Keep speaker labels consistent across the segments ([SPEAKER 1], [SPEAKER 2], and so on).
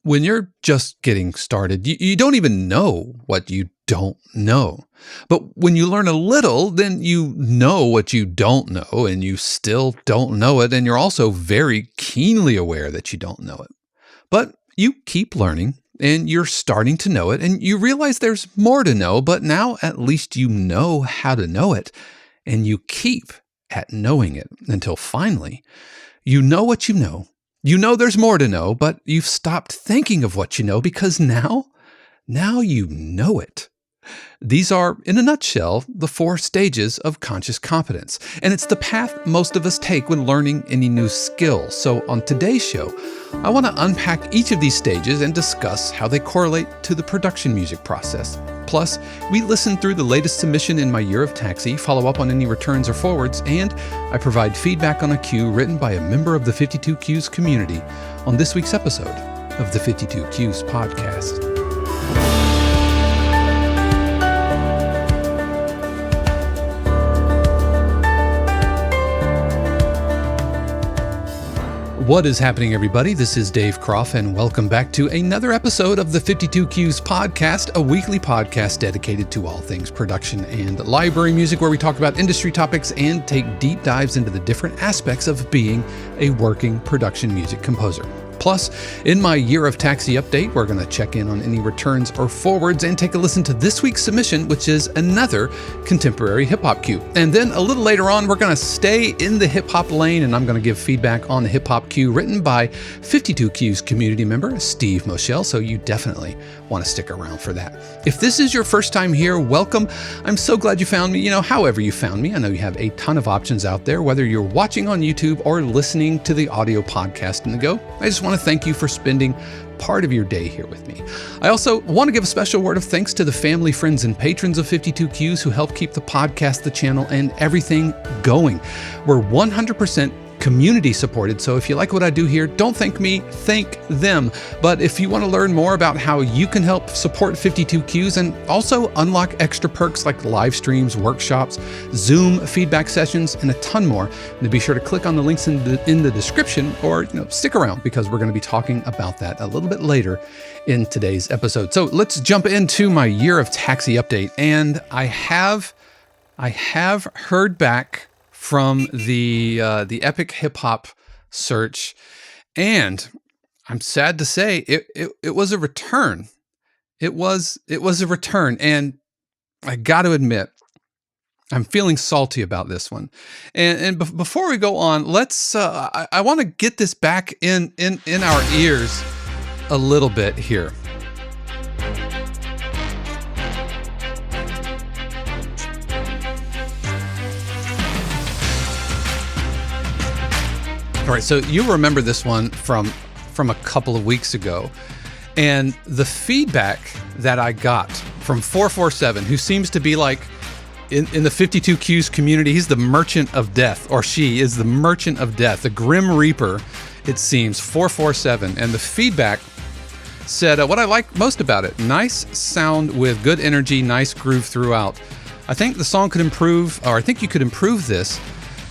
[SPEAKER 1] When you're just getting started, you don't even know what you don't know. But when you learn a little, then you know what you don't know, and you still don't know it, and you're also very keenly aware that you don't know it. But you keep learning, and you're starting to know it, and you realize there's more to know, but now at least you know how to know it, and you keep at knowing it until finally you know what you know. You know there's more to know, but you've stopped thinking of what you know because now you know it. These are, in a nutshell, the 4 stages of conscious competence. And it's the path most of us take when learning any new skill. So on today's show, I want to unpack each of these stages and discuss how they correlate to the production music process. Plus, we listen through the latest submission in my year of taxi, follow up on any returns or forwards, and I provide feedback on a cue written by a member of the 52 Cues community on this week's episode of the 52 Cues podcast. What is happening, everybody? This is Dave Croft, and welcome back to another episode of the 52 Cues podcast, a weekly podcast dedicated to all things production and library music, where we talk about industry topics and take deep dives into the different aspects of being a working production music composer. Plus, in my Year of Taxi update, we're going to check in on any returns or forwards and take a listen to this week's submission, which is another contemporary hip-hop cue. And then a little later on, we're going to stay in the hip-hop lane, and I'm going to give feedback on the hip-hop cue written by 52 Cues community member Steve Mochel, so you definitely want to stick around for that. If this is your first time here, welcome. I'm so glad you found me, however you found me. I know you have a ton of options out there, whether you're watching on YouTube or listening to the audio podcast in the go. I just want to thank you for spending part of your day here with me. I also want to give a special word of thanks to the family, friends, and patrons of 52 Cues who help keep the podcast, the channel, and everything going. We're 100% community supported, so if you like what I do here, don't thank me, thank them. But if you want to learn more about how you can help support 52 Cues and also unlock extra perks like live streams, workshops, Zoom feedback sessions, and a ton more, then be sure to click on the links in the description, or stick around because we're going to be talking about that a little bit later in today's episode. So let's jump into my Year of Taxi update, and I have heard back from the Epic Hip Hop search, and I'm sad to say it was a return. It was a return, and I got to admit, I'm feeling salty about this one. And before we go on, let's I want to get this back in our ears a little bit here. All right, so you remember this one from a couple of weeks ago, and the feedback that I got from 447, who seems to be like in the 52 Cues community, he's the merchant of death, or she is the merchant of death, the Grim Reaper, it seems, 447, and the feedback said, what I like most about it, nice sound with good energy, nice groove throughout. I think the song could improve, or I think you could improve this,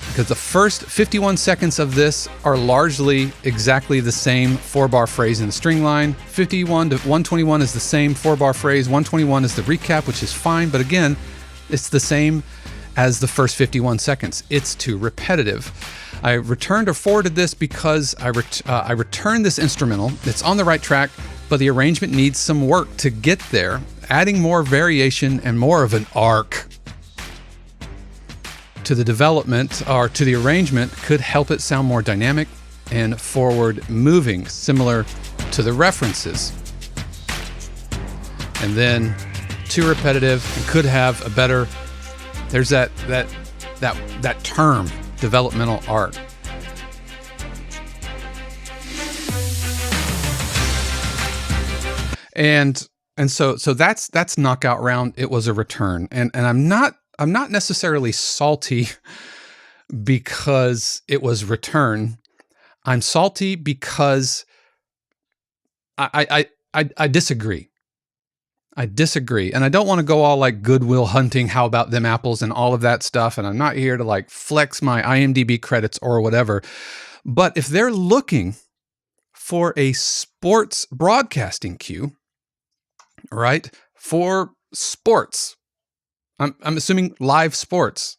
[SPEAKER 1] because the first 51 seconds of this are largely exactly the same 4-bar phrase in the string line. 51 to 121 is the same 4-bar phrase. 121 is the recap, which is fine, but again, it's the same as the first 51 seconds. It's too repetitive. I returned or forwarded this because I returned this instrumental. It's on the right track, but the arrangement needs some work to get there, adding more variation and more of an arc to the development or to the arrangement could help it sound more dynamic and forward moving, similar to the references. And then too repetitive and could have a better, there's that term, developmental arc. And so that's knockout round. It was a return. And I'm not necessarily salty because it was return. I'm salty because I disagree. I disagree. And I don't want to go all like Goodwill Hunting, how about them apples and all of that stuff. And I'm not here to like flex my IMDb credits or whatever. But if they're looking for a sports broadcasting cue, right? For sports, I'm assuming live sports,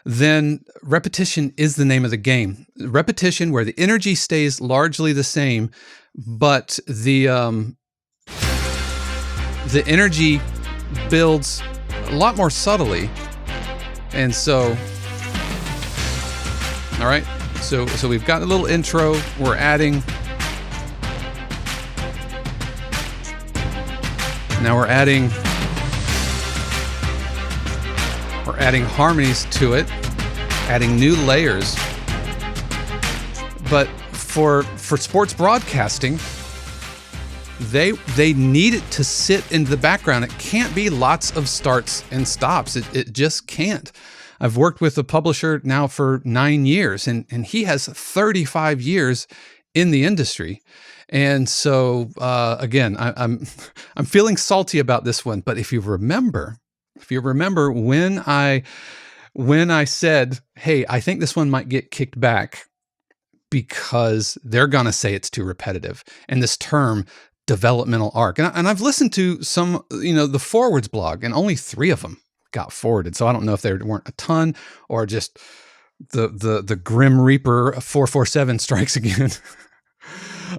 [SPEAKER 1] then repetition is the name of the game. Repetition where the energy stays largely the same, but the energy builds a lot more subtly. And so, all right, so we've got a little intro. We're adding harmonies to it, adding new layers. But for sports broadcasting, they need it to sit in the background. It can't be lots of starts and stops. It just can't. I've worked with a publisher now for 9 years, and he has 35 years in the industry. And so again, I'm feeling salty about this one. But if you remember when I said, hey, I think this one might get kicked back because they're gonna say it's too repetitive, and this term developmental arc, and I've listened to some, the forwards blog, and only 3 of them got forwarded. So I don't know if there weren't a ton, or just the Grim Reaper 447 strikes again.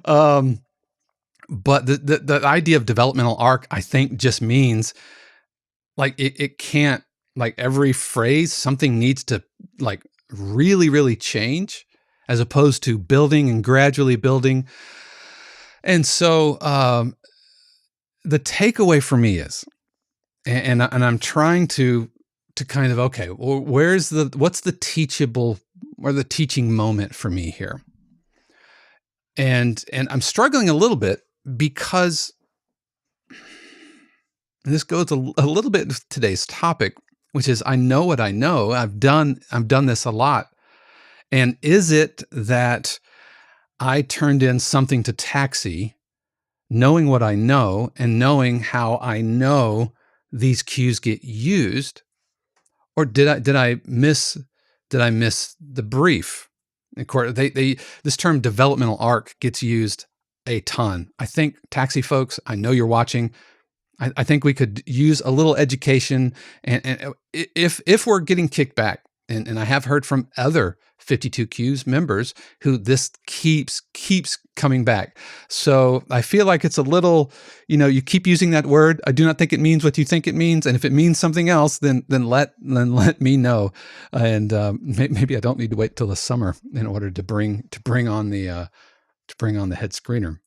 [SPEAKER 1] But the idea of developmental arc, I think, just means like it can't, like every phrase, something needs to like really, really change, as opposed to building and gradually building. And so the takeaway for me is, and I'm trying to kind of, okay, well, what's the teachable or the teaching moment for me here? And I'm struggling a little bit because, and this goes a little bit with today's topic, which is, I know what I know. I've done this a lot. And is it that I turned in something to Taxi, knowing what I know and knowing how I know these cues get used, or did I miss the brief? Of course, this term developmental arc gets used a ton. I think, Taxi folks, I know you're watching. I think we could use a little education, and if we're getting kicked back, and I have heard from other 52Qs members who this keeps coming back. So I feel like it's a little, you keep using that word. I do not think it means what you think it means, and if it means something else, then let me know. And maybe I don't need to wait till the summer in order to bring on the head screener.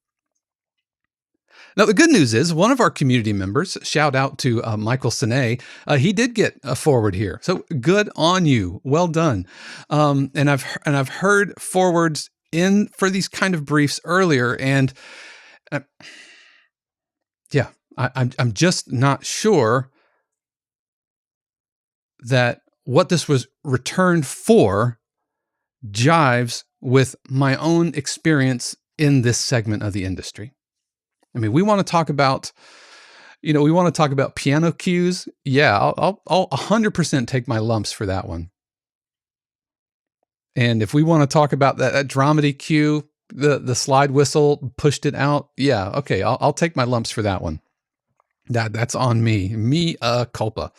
[SPEAKER 1] Now, the good news is, one of our community members, shout out to Michael Sine, he did get a forward here. So good on you. Well done. And I've heard forwards in for these kind of briefs earlier, and yeah, I'm just not sure that what this was returned for jives with my own experience in this segment of the industry. I mean, we want to talk about piano cues. Yeah, I'll 100% take my lumps for that one. And if we want to talk about that dramedy cue, the slide whistle pushed it out. Yeah, okay, I'll take my lumps for that one. That's on me. Mea culpa.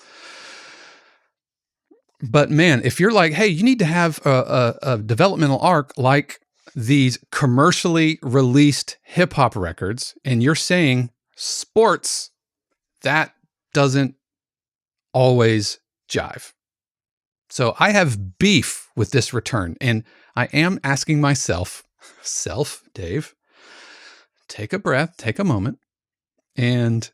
[SPEAKER 1] But man, if you're like, hey, you need to have a developmental arc like these commercially released hip hop records, and you're saying sports, that doesn't always jive. So I have beef with this return, and I am asking myself, Dave, take a breath, take a moment, and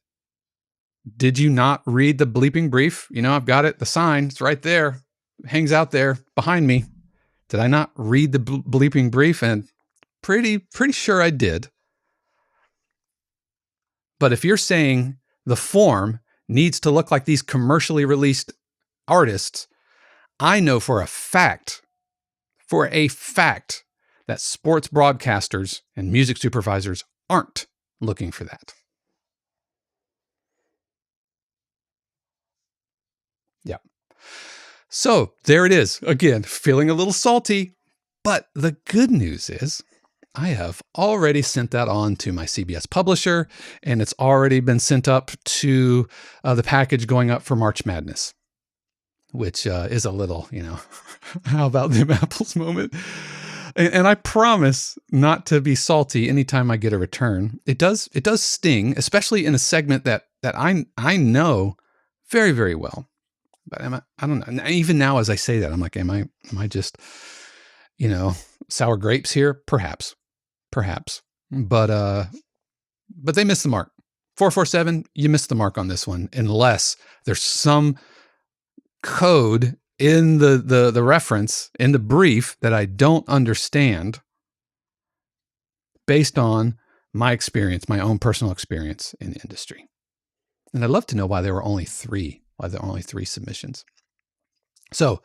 [SPEAKER 1] did you not read the bleeping brief? I've got it, the sign, it's right there, hangs out there behind me. Did I not read the bleeping brief? And pretty sure I did. But if you're saying the form needs to look like these commercially released artists, I know for a fact that sports broadcasters and music supervisors aren't looking for that. Yeah. So there it is. Again, feeling a little salty, but the good news is I have already sent that on to my CBS publisher, and it's already been sent up to the package going up for March Madness, which is a little, how about them apples moment? And I promise not to be salty anytime I get a return. It does sting, especially in a segment that I know very, very well. But I don't know. Even now, as I say that, I'm like, am I just, sour grapes here? Perhaps. But they missed the mark. 447, you missed the mark on this one, unless there's some code in the reference, in the brief, that I don't understand based on my experience, my own personal experience in the industry. And I'd love to know why there were only three submissions. So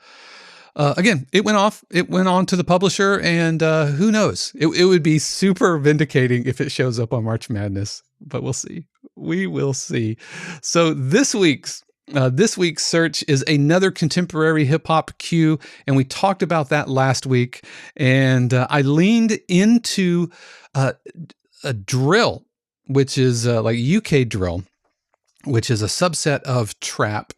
[SPEAKER 1] again, it went on to the publisher, and who knows? It would be super vindicating if it shows up on March Madness, but we'll see. We will see. So this week's search is another contemporary hip hop cue, and we talked about that last week. And I leaned into a drill, which is like UK drill, which is a subset of trap,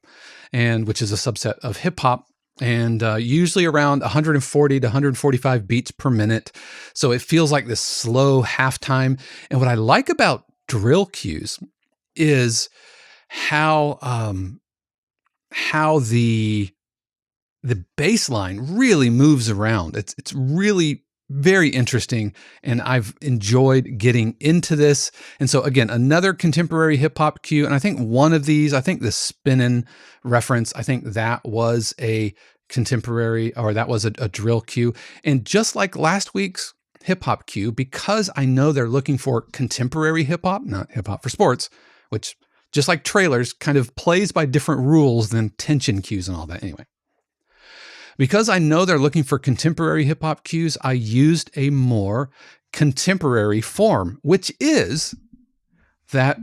[SPEAKER 1] and which is a subset of hip hop, and usually around 140 to 145 beats per minute. So it feels like this slow halftime. And what I like about drill cues is how the bass line really moves around. It's really very interesting, and I've enjoyed getting into this. And so again, another contemporary hip hop cue. And I think one of these, I think the spinning reference, I think that was a contemporary, or that was a drill cue. And just like last week's hip hop cue, because I know they're looking for contemporary hip hop, not hip hop for sports, which, just like trailers, kind of plays by different rules than tension cues and all that. Anyway, because I know they're looking for contemporary hip hop cues, I used a more contemporary form, which is that,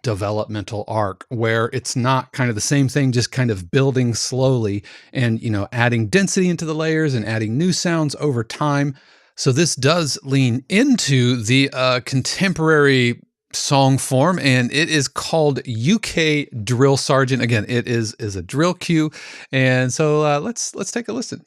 [SPEAKER 1] developmental arc, where it's not kind of the same thing, just kind of building slowly and, adding density into the layers and adding new sounds over time. So this does lean into the contemporary song form, and it is called UK Drill Sergeant. Again, it is a drill cue, and so let's take a listen.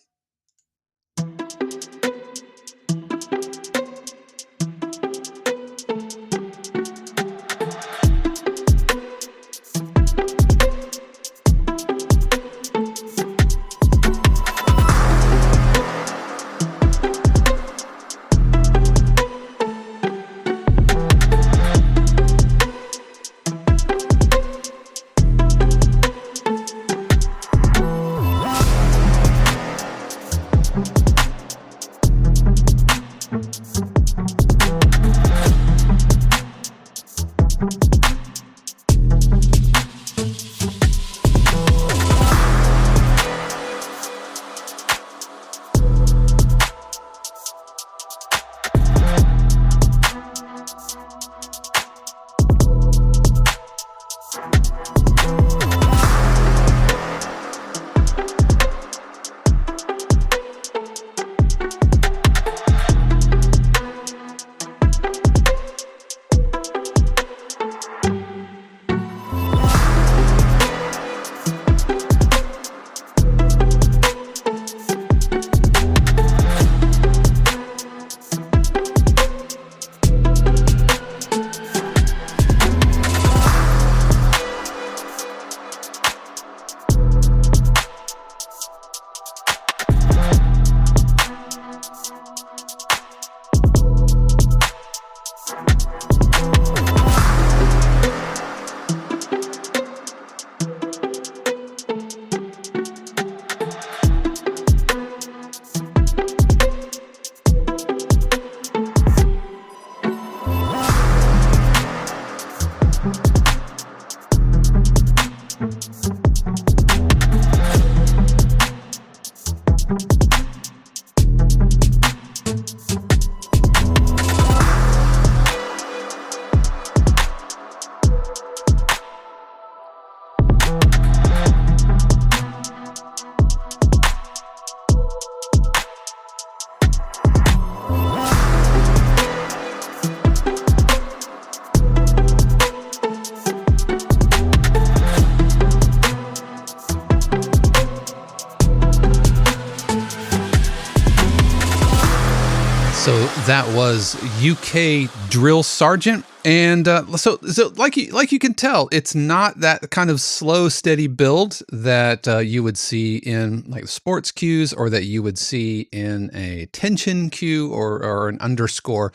[SPEAKER 1] That was UK Drill Sergeant. And so like you can tell, it's not that kind of slow, steady build that you would see in like sports cues, or that you would see in a tension cue, or an underscore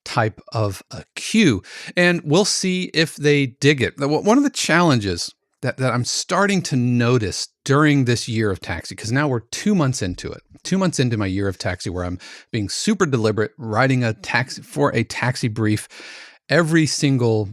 [SPEAKER 1] type of a cue. And we'll see if they dig it. One of the challenges that I'm starting to notice during this year of taxi, because now we're 2 months into it, 2 months into my year of taxi, where I'm being super deliberate, writing a taxi brief every single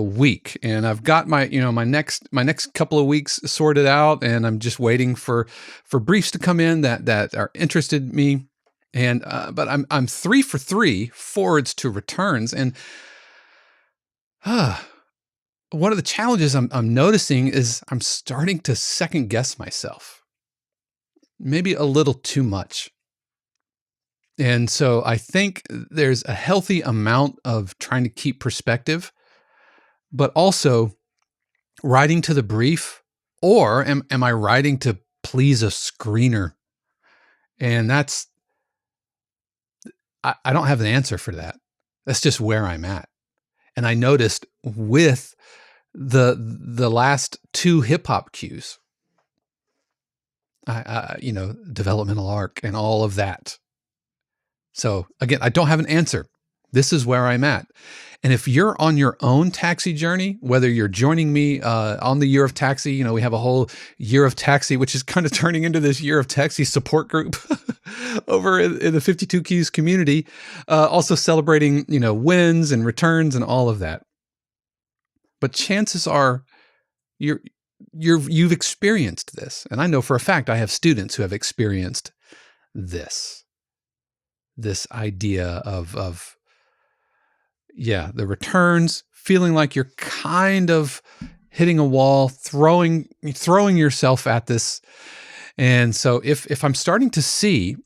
[SPEAKER 1] week. And I've got my next couple of weeks sorted out, and I'm just waiting for briefs to come in that are interested in me. And but I'm 3 for 3 forwards to returns. And one of the challenges I'm noticing is I'm starting to second guess myself, maybe a little too much. And so I think there's a healthy amount of trying to keep perspective, but also writing to the brief, or am I writing to please a screener? And I don't have an answer for that. That's just where I'm at. And I noticed with the last 2 hip hop cues, developmental arc and all of that. So again, I don't have an answer. This is where I'm at. And if you're on your own taxi journey, whether you're joining me on the year of taxi, we have a whole year of taxi, which is kind of turning into this year of taxi support group over in the 52 Keys community, also celebrating, wins and returns and all of that. But chances are you've experienced this. And I know for a fact I have students who have experienced this idea of the returns, feeling like you're kind of hitting a wall, throwing yourself at this. And so if I'm starting to see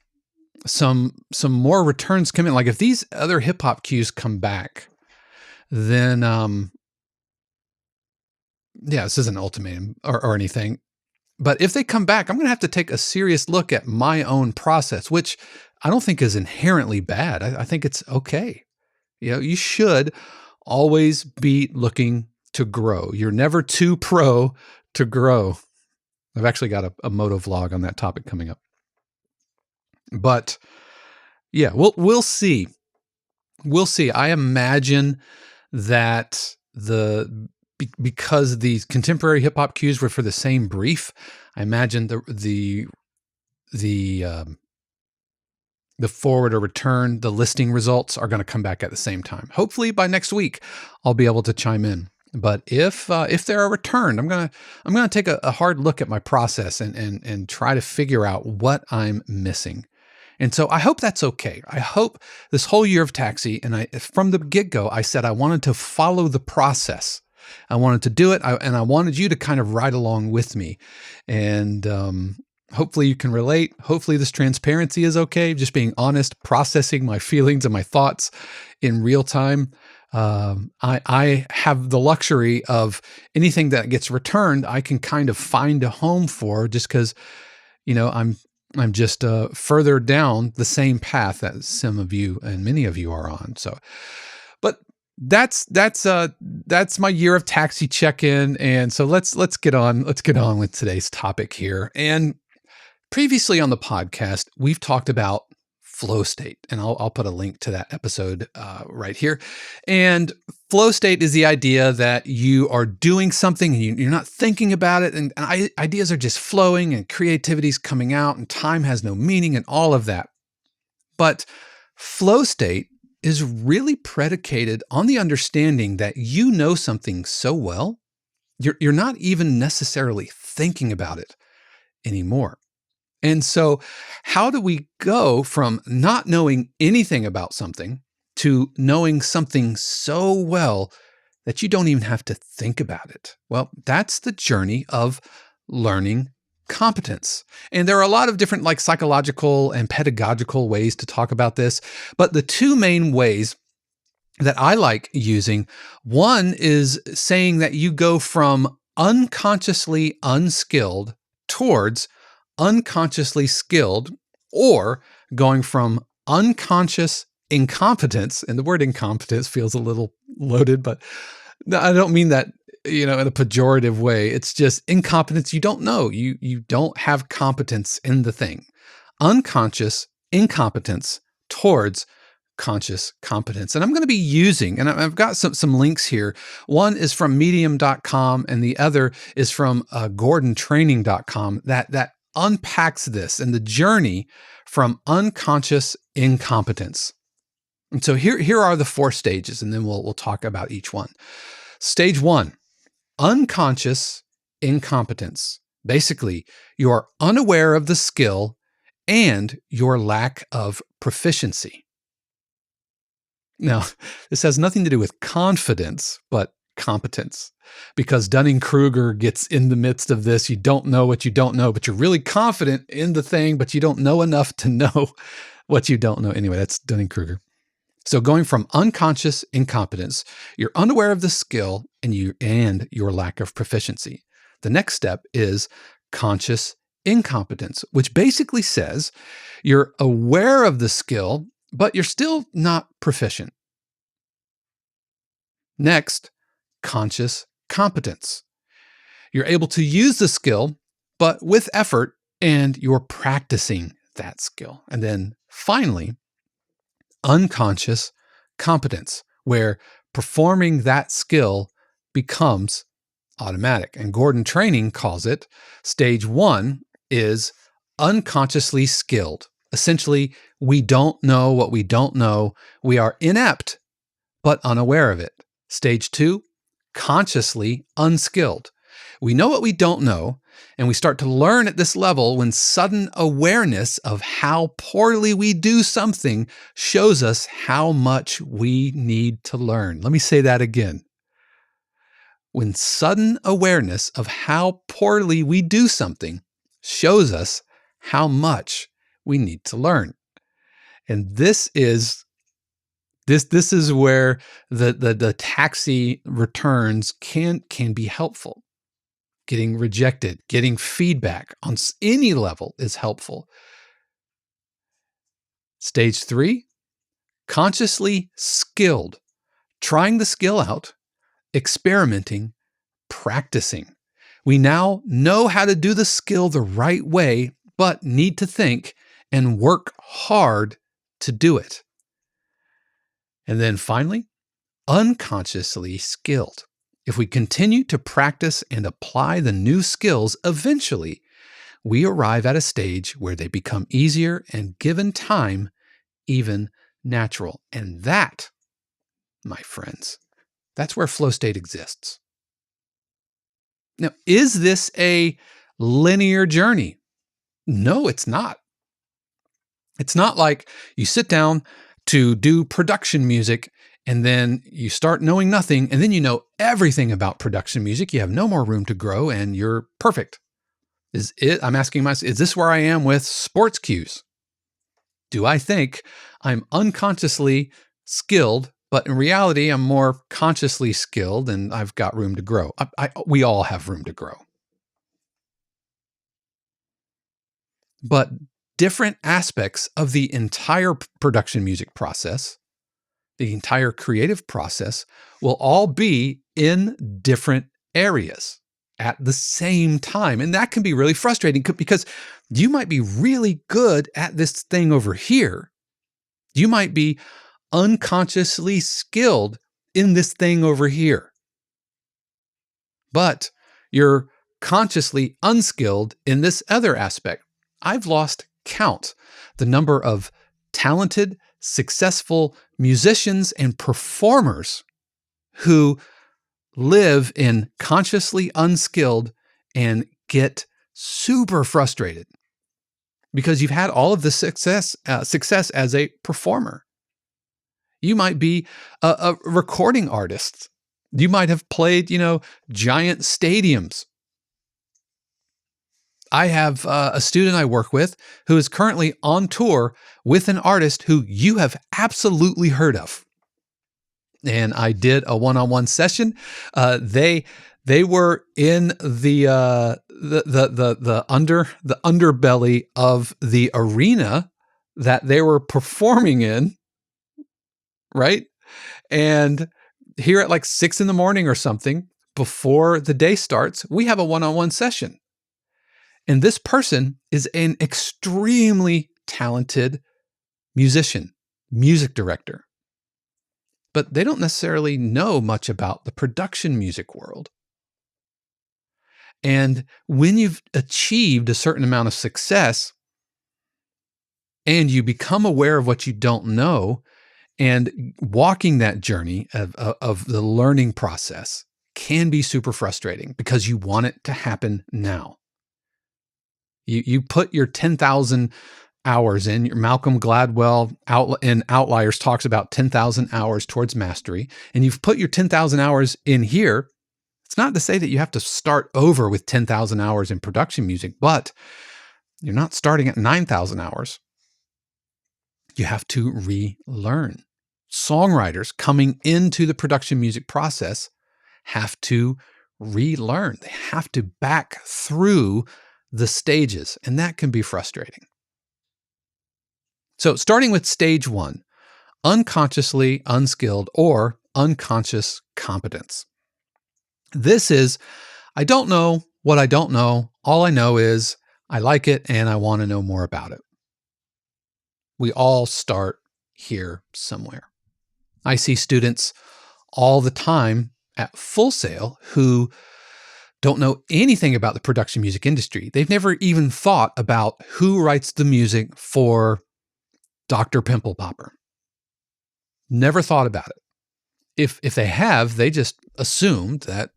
[SPEAKER 1] some more returns come in, like if these other hip hop cues come back, then this isn't an ultimatum or anything. But if they come back, I'm going to have to take a serious look at my own process, which I don't think is inherently bad. I think it's okay. You should always be looking to grow. You're never too pro to grow. I've actually got a moto vlog on that topic coming up. But yeah, we'll see. We'll see. I imagine that because these contemporary hip hop cues were for the same brief, I imagine the forward or return, the listing results are going to come back at the same time. Hopefully by next week, I'll be able to chime in. But if they're a return, I'm gonna take a hard look at my process and try to figure out what I'm missing. And so I hope that's okay. I hope this whole year of taxi, and from the get-go, I said I wanted to follow the process. I wanted to do it, and I wanted you to kind of ride along with me. And hopefully you can relate. Hopefully this transparency is okay. Just being honest, processing my feelings and my thoughts in real time. I have the luxury of anything that gets returned, I can kind of find a home for, just because, I'm just further down the same path that some of you and many of you are on. So, but that's my year of taxi check-in. And so let's get on with today's topic here. And previously on the podcast, we've talked about flow state, and I'll put a link to that episode right here. And flow state is the idea that you are doing something and you're not thinking about it, and ideas are just flowing and creativity's coming out and time has no meaning and all of that. But flow state is really predicated on the understanding that you know something so well, you're not even necessarily thinking about it anymore. And so how do we go from not knowing anything about something to knowing something so well that you don't even have to think about it? Well, that's the journey of learning competence. And there are a lot of different psychological and pedagogical ways to talk about this. But the two main ways that I like using, one is saying that you go from unconsciously unskilled towards unconsciously skilled, or going from unconscious incompetence, and the word incompetence feels a little loaded, but no, I don't mean that, in a pejorative way. It's just incompetence. You don't know. You don't have competence in the thing. Unconscious incompetence towards conscious competence. And I'm going to be using, and I've got some links here. One is from medium.com and the other is from gordontraining.com that unpacks this and the journey from unconscious incompetence. And so here are the 4 stages, and then we'll talk about each one. Stage 1, unconscious incompetence. Basically, you are unaware of the skill and your lack of proficiency. Now, this has nothing to do with confidence, but competence, because Dunning-Kruger gets in the midst of this. You don't know what you don't know, but you're really confident in the thing, but you don't know enough to know what you don't know. Anyway, that's Dunning-Kruger. So going from unconscious incompetence, you're unaware of the skill and your lack of proficiency. The next step is conscious incompetence, which basically says you're aware of the skill, but you're still not proficient. Next, conscious competence. You're able to use the skill, but with effort, and you're practicing that skill. And then finally, unconscious competence, where performing that skill becomes automatic. And Gordon Training calls it stage 1 is unconsciously skilled. Essentially, we don't know what we don't know. We are inept, but unaware of it. Stage 2, consciously unskilled. We know what we don't know, and we start to learn at this level when sudden awareness of how poorly we do something shows us how much we need to learn. Let me say that again. When sudden awareness of how poorly we do something shows us how much we need to learn. And this is where the taxi returns can be helpful. Getting rejected, getting feedback on any level is helpful. Stage 3, consciously skilled, trying the skill out, experimenting, practicing. We now know how to do the skill the right way, but need to think and work hard to do it. And then finally, unconsciously skilled. If we continue to practice and apply the new skills, eventually we arrive at a stage where they become easier and, given time, even natural. And that, my friends, that's where flow state exists. Now, is this a linear journey? No, it's not. It's not like you sit down to do production music and then you start knowing nothing, and then you know everything about production music. You have no more room to grow, and you're perfect. I'm asking myself, is this where I am with sports cues? Do I think I'm unconsciously skilled, but in reality, I'm more consciously skilled, and I've got room to grow? We all have room to grow. But different aspects of the entire production music process, the entire creative process, will all be in different areas at the same time. And that can be really frustrating because you might be really good at this thing over here. You might be unconsciously skilled in this thing over here. But you're consciously unskilled in this other aspect. I've lost count the number of talented, successful musicians and performers who live in consciously unskilled and get super frustrated because you've had all of the success as a performer. You might be a recording artist. You might have played, giant stadiums. I have a student I work with who is currently on tour with an artist who you have absolutely heard of. And I did a one-on-one session. They were in the underbelly of the arena that they were performing in, right? And here at like 6 in the morning or something, before the day starts, we have a one-on-one session. And this person is an extremely talented musician, music director, but they don't necessarily know much about the production music world. And when you've achieved a certain amount of success and you become aware of what you don't know, and walking that journey of the learning process can be super frustrating because you want it to happen now. You put your 10,000 hours in. Your Malcolm Gladwell in Outliers talks about 10,000 hours towards mastery, and you've put your 10,000 hours in here. It's not to say that you have to start over with 10,000 hours in production music, but you're not starting at 9,000 hours. You have to relearn. Songwriters coming into the production music process have to relearn. They have to back through the stages, and that can be frustrating. So starting with stage 1, unconsciously unskilled or unconscious competence. This is, I don't know what I don't know. All I know is I like it and I want to know more about it. We all start here somewhere. I see students all the time at Full Sail who don't know anything about the production music industry. They've never even thought about who writes the music for Dr. Pimple Popper. Never thought about it. If they have, they just assumed that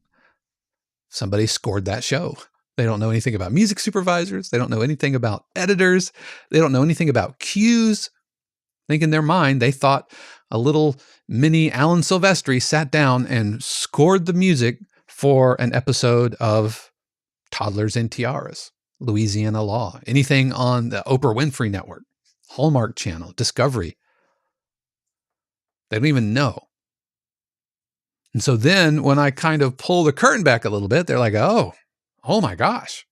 [SPEAKER 1] somebody scored that show. They don't know anything about music supervisors. They don't know anything about editors. They don't know anything about cues. I think in their mind, they thought a little mini Alan Silvestri sat down and scored the music for an episode of Toddlers and Tiaras, Louisiana Law, anything on the Oprah Winfrey Network, Hallmark Channel, Discovery. They don't even know. And so then when I kind of pull the curtain back a little bit, they're like, oh my gosh.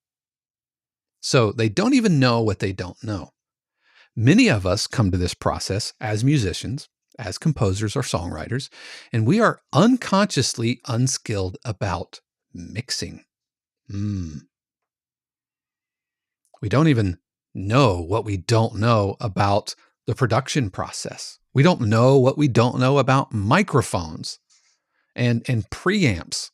[SPEAKER 1] So they don't even know what they don't know. Many of us come to this process as musicians, as composers or songwriters, and we are unconsciously unskilled about mixing. We don't even know what we don't know about the production process. We don't know what we don't know about microphones and preamps.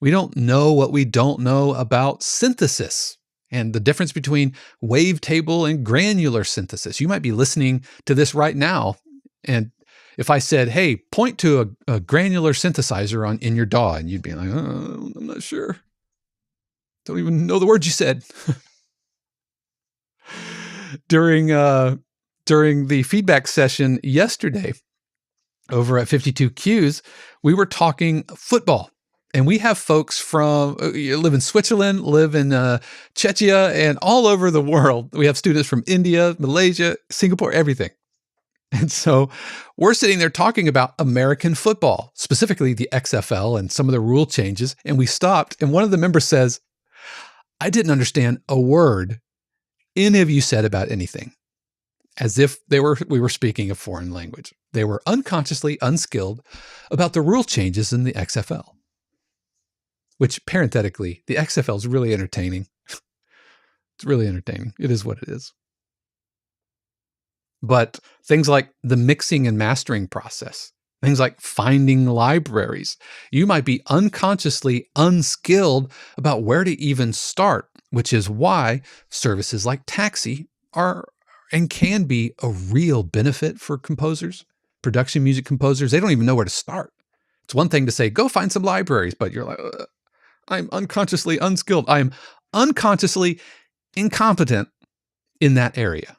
[SPEAKER 1] We don't know what we don't know about synthesis and the difference between wavetable and granular synthesis. You might be listening to this right now, and if I said, hey, point to a granular synthesizer in your DAW, and you'd be like, oh, I'm not sure. Don't even know the words you said. During the feedback session yesterday over at 52 Qs, we were talking football. And we have folks from, live in Switzerland, live in Czechia, and all over the world. We have students from India, Malaysia, Singapore, everything. And so we're sitting there talking about American football, specifically the XFL and some of the rule changes. And we stopped, and one of the members says, I didn't understand a word any of you said about anything, as if we were speaking a foreign language. They were unconsciously unskilled about the rule changes in the XFL. Which, parenthetically, the XFL is really entertaining. It's really entertaining. It is what it is. But things like the mixing and mastering process, things like finding libraries, you might be unconsciously unskilled about where to even start, which is why services like Taxi are and can be a real benefit for composers, production music composers. They don't even know where to start. It's one thing to say, go find some libraries, but you're like, I'm unconsciously unskilled. I'm unconsciously incompetent in that area.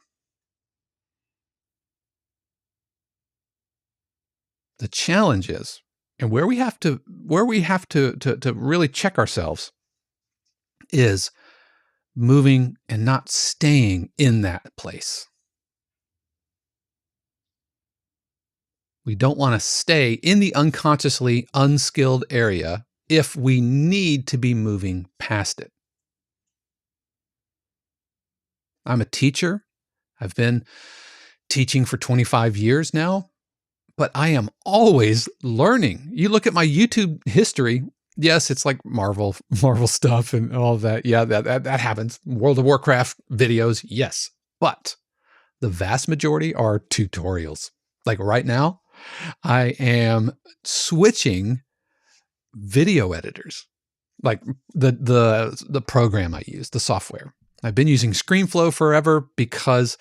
[SPEAKER 1] The challenge is, and where we have to really check ourselves, is moving and not staying in that place. We don't want to stay in the unconsciously unskilled area if we need to be moving past it. I'm a teacher. I've been teaching for 25 years now, but I am always learning. You look at my YouTube history. Yes, it's like Marvel stuff and all of that. Yeah, that happens. World of Warcraft videos. Yes. But the vast majority are tutorials. Like right now, I am switching video editors, like the program I use, the software. I've been using ScreenFlow forever because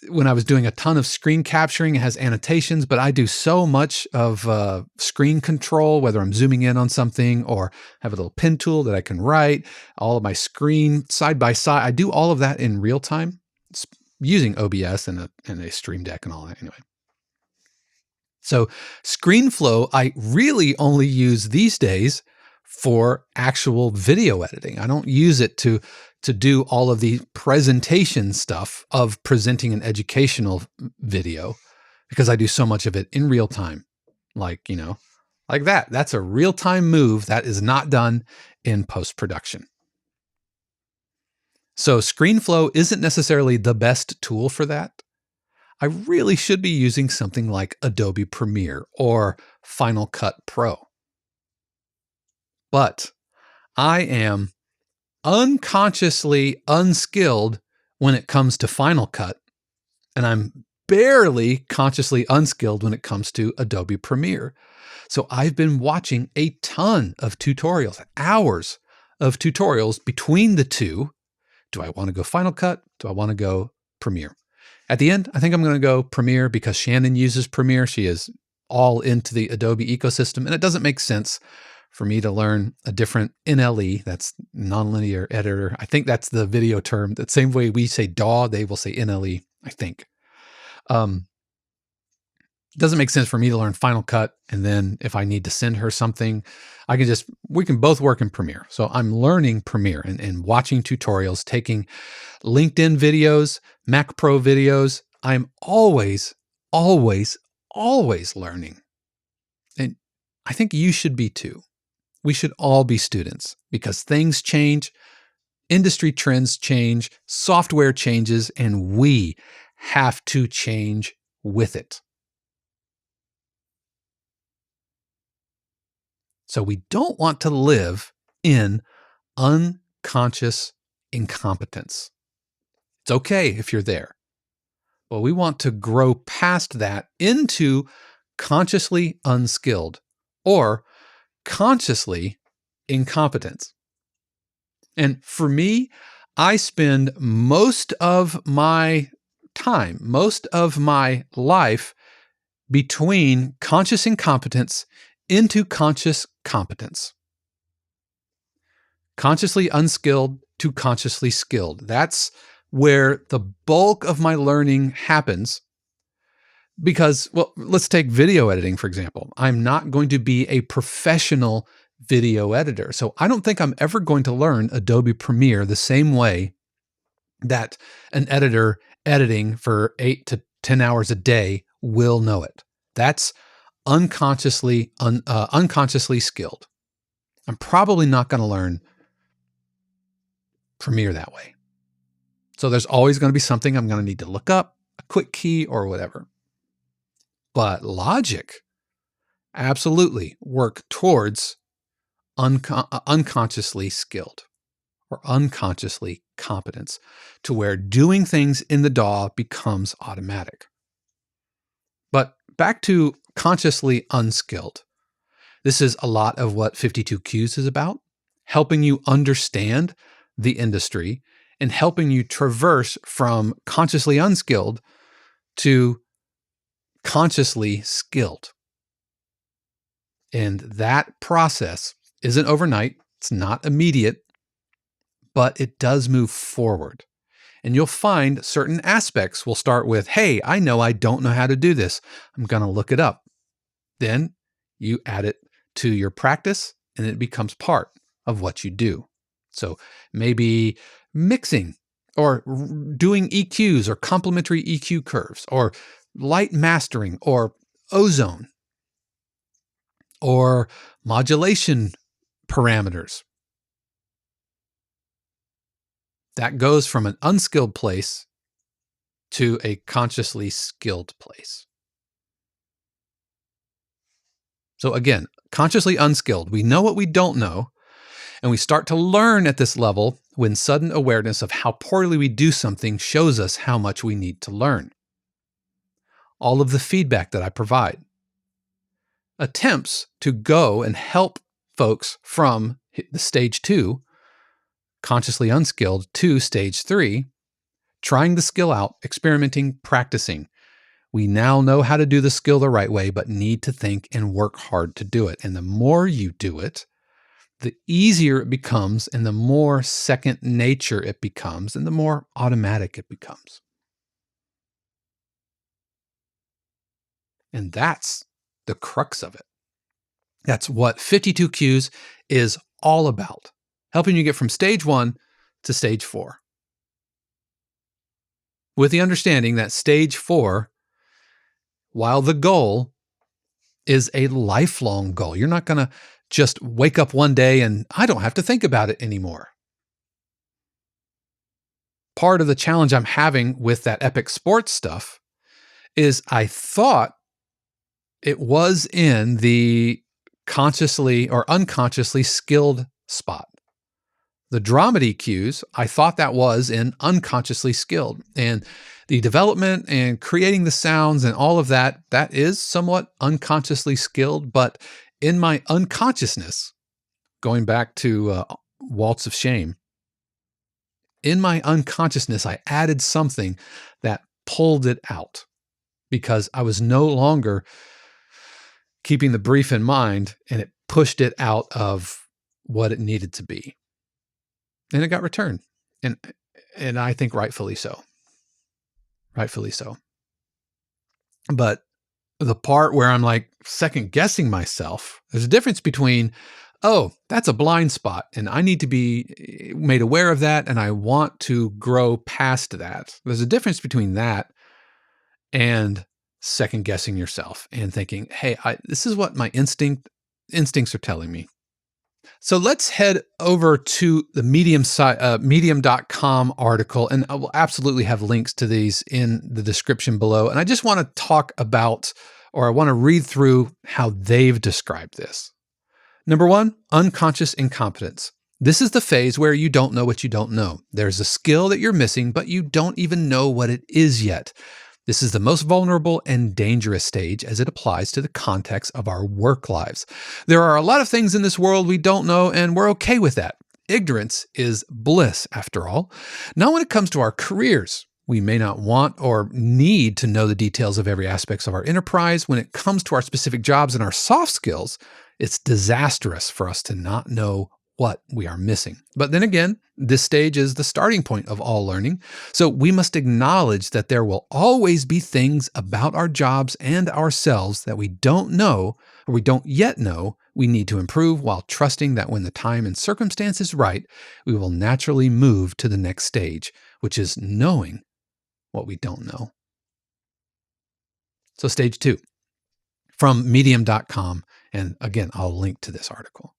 [SPEAKER 1] when I was doing a ton of screen capturing, it has annotations, but I do so much of screen control, whether I'm zooming in on something or have a little pen tool that I can write, all of my screen side by side. I do all of that in real time using OBS and a Stream Deck and all that anyway. So ScreenFlow, I really only use these days for actual video editing. I don't use it to do all of the presentation stuff of presenting an educational video because I do so much of it in real time. Like that. That's a real-time move that is not done in post-production. So ScreenFlow isn't necessarily the best tool for that. I really should be using something like Adobe Premiere or Final Cut Pro. But I am unconsciously unskilled when it comes to Final Cut, and I'm barely consciously unskilled when it comes to Adobe Premiere. So I've been watching a ton of tutorials, hours of tutorials between the two. Do I want to go Final Cut? Do I want to go Premiere? At the end, I think I'm going to go Premiere because Shannon uses Premiere. She is all into the Adobe ecosystem, and it doesn't make sense for me to learn a different NLE, that's nonlinear editor. I think that's the video term. The same way we say DAW, they will say NLE, I think. It doesn't make sense for me to learn Final Cut, and then if I need to send her something, we can both work in Premiere. So I'm learning Premiere and watching tutorials, taking LinkedIn videos, Mac Pro videos. I'm always, always, always learning. And I think you should be too. We should all be students because things change, industry trends change, software changes, and we have to change with it. So we don't want to live in unconscious incompetence. It's okay if you're there, but we want to grow past that into consciously unskilled or consciously incompetence. And for me, I spend most of my time, most of my life between conscious incompetence into conscious competence. Consciously unskilled to consciously skilled. That's where the bulk of my learning happens. Because, well, let's take video editing, for example. I'm not going to be a professional video editor. So I don't think I'm ever going to learn Adobe Premiere the same way that an editor editing for 8 to 10 hours a day will know it. That's unconsciously skilled. I'm probably not going to learn Premiere that way. So there's always going to be something I'm going to need to look up, a quick key or whatever. But logic, absolutely work towards unconsciously skilled or unconsciously competence to where doing things in the DAW becomes automatic. But back to consciously unskilled. This is a lot of what 52Qs is about, helping you understand the industry and helping you traverse from consciously unskilled to consciously skilled. And that process isn't overnight. It's not immediate, but it does move forward. And you'll find certain aspects will start with, hey, I know I don't know how to do this. I'm going to look it up. Then you add it to your practice and it becomes part of what you do. So maybe mixing or doing EQs or complementary EQ curves or light mastering or ozone or modulation parameters. That goes from an unskilled place to a consciously skilled place. So again, consciously unskilled. We know what we don't know, and we start to learn at this level when sudden awareness of how poorly we do something shows us how much we need to learn. All of the feedback that I provide. Attempts to go and help folks from the stage 2, consciously unskilled, to stage 3, trying the skill out, experimenting, practicing. We now know how to do the skill the right way, but need to think and work hard to do it. And the more you do it, the easier it becomes, and the more second nature it becomes, and the more automatic it becomes. And that's the crux of it. That's what 52 Qs is all about, helping you get from stage 1 to stage 4. With the understanding that stage 4, while the goal is a lifelong goal, you're not going to just wake up one day and I don't have to think about it anymore. Part of the challenge I'm having with that epic sports stuff is I thought it was in the consciously or unconsciously skilled spot. The dramedy cues, I thought that was in unconsciously skilled. And the development and creating the sounds and all of that, that is somewhat unconsciously skilled. But in my unconsciousness, going back to Waltz of Shame, in my unconsciousness, I added something that pulled it out because I was no longer keeping the brief in mind, and it pushed it out of what it needed to be. And it got returned. And I think rightfully so. Rightfully so. But the part where I'm like second guessing myself, there's a difference between, oh, that's a blind spot and I need to be made aware of that and I want to grow past that. There's a difference between that and second guessing yourself and thinking, hey, this is what my instincts are telling me. So let's head over to the medium.com article, and I will absolutely have links to these in the description below. And I just want to talk about, or I want to read through how they've described this. Number 1, unconscious incompetence. This is the phase where you don't know what you don't know. There's a skill that you're missing, but you don't even know what it is yet. This is the most vulnerable and dangerous stage as it applies to the context of our work lives. There are a lot of things in this world we don't know, and we're okay with that. Ignorance is bliss, after all. Now, when it comes to our careers, we may not want or need to know the details of every aspect of our enterprise. When it comes to our specific jobs and our soft skills, it's disastrous for us to not know what we are missing. But then again, this stage is the starting point of all learning. So we must acknowledge that there will always be things about our jobs and ourselves that we don't know or we don't yet know we need to improve, while trusting that when the time and circumstance is right, we will naturally move to the next stage, which is knowing what we don't know. So stage 2, from medium.com. And again, I'll link to this article.